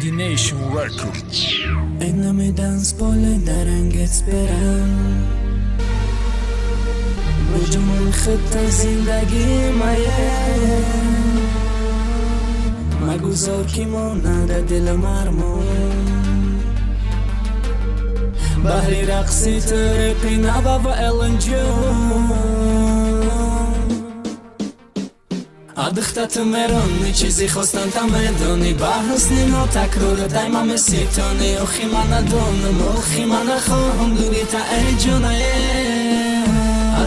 Coordination Records. اینم دنس پول درنگت برم بجمون خط زندگی مایه مگذار که مانده دل مرمون بحری رقصی ترپی نبا و الان ادختت مرانی چیزی خواستن تا مدانی بحث نینا تکرار دایما مسیتانی اخی من ندونم اخی من نخواهم دوری تا ای جونه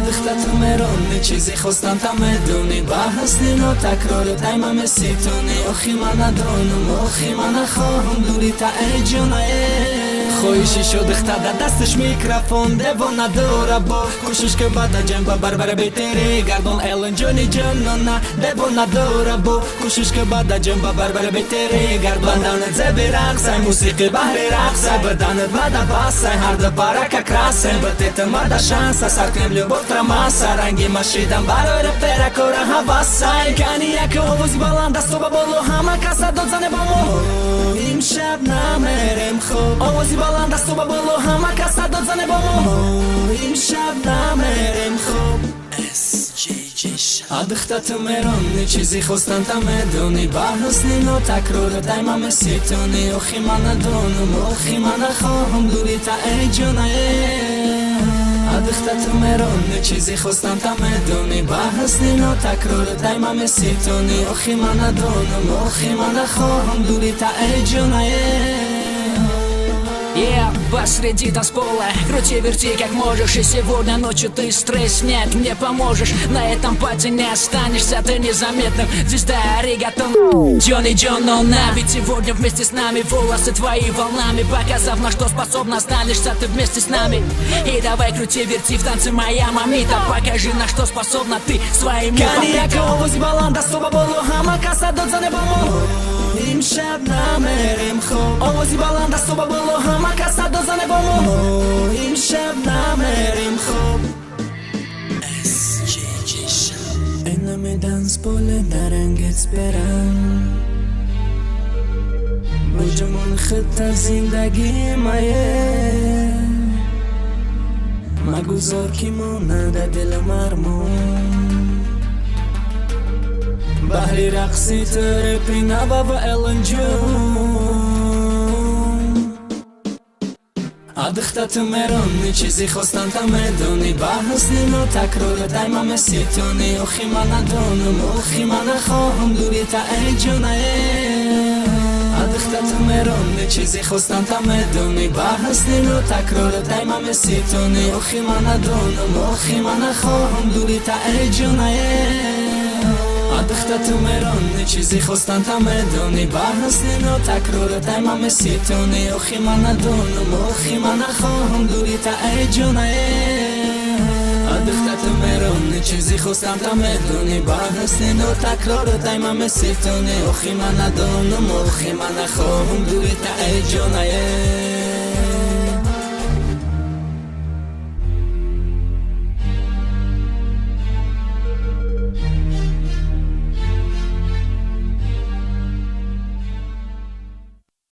ادختت مرانی چیزی خواستن تا مدانی بحث نینا تکرار دایما مسیتانی اخی من ندونم اخی من نخواهم دوری تا ای جونه خویشی شد اختاده دستش میکروفون دیو نداره با کوشش که بعد جنبه بربر بیتری گردون ایلن جونی جنونا دیو نداره با کوشش که بعد جنبه بربر بیتری گردون بدنت زبی رقصه موسیقی بحری رقصه بدنت مده باسه هر دو پارکه کراسه بتیت مده شانسه سرکلیم любов трамаса رنگی مشیدم برای رپتره کره حواسه کنی یک آوازی بلند است و ببالو همه کسا دادزنه با مو امشب نمیرم خوب آوازی بلند است و ببالو همه کسا دادزنه با مو امشب نمیرم خوب ادختت مرانی چیزی خواستن تا مدونی بحث نینا تکرار دایما مسیتونی اخی من ندونم اخی من نخواهم دوری تا ای جونه ادختت مرانی چیزی خواستن تا مدونی بحث نینا تکرار دایما مسیتونی اخی من ندونم اخی من نخواهم دوری تا ای جونه посреди танцпола крути-верти как можешь. И сегодня ночью ты стресс снять мне поможешь. На этом пати не останешься ты незаметным. Звезда регатон Джонни Джонона. Ведь сегодня вместе с нами волосы твои волнами, показав на что способна, останешься ты вместе с нами. И давай крути-верти в танце моя мамита, покажи на что способна ты своим امشب نمیرم خوب آوازی بلند است و ببالو همه کسا دازنه با مو امشب نمیرم خوب اینم دنس پول درنگت برم بجمون خط زندگی مایه مگذار که مانده دل مرمون بحری رقصی ترپی نبا و الان ادختت مرانی چیزی خواستن تا مدونی بحث نینا تکرار دایما مسیتونی اخی من ندونم اخی من نخواهم دوری تا ای جونه ادختت مرانی چیزی خواستن تا مدونی بحث نینا تکرار دایما مسیتونی اخی من ندونم اخی من نخواهم دوری تا ای جونه ادختت مرانی چیزی خواستن تا مدونی بحث نینا تکرار دایما مسیتونی اخی من ندونم اخی من نخواهم دوری تا ای جونه ادختت مرانی چیزی خواستن تا مدونی بحث نینا تکرار دایما مسیتونی اخی من ندونم اخی من نخواهم دوری تا ای جونه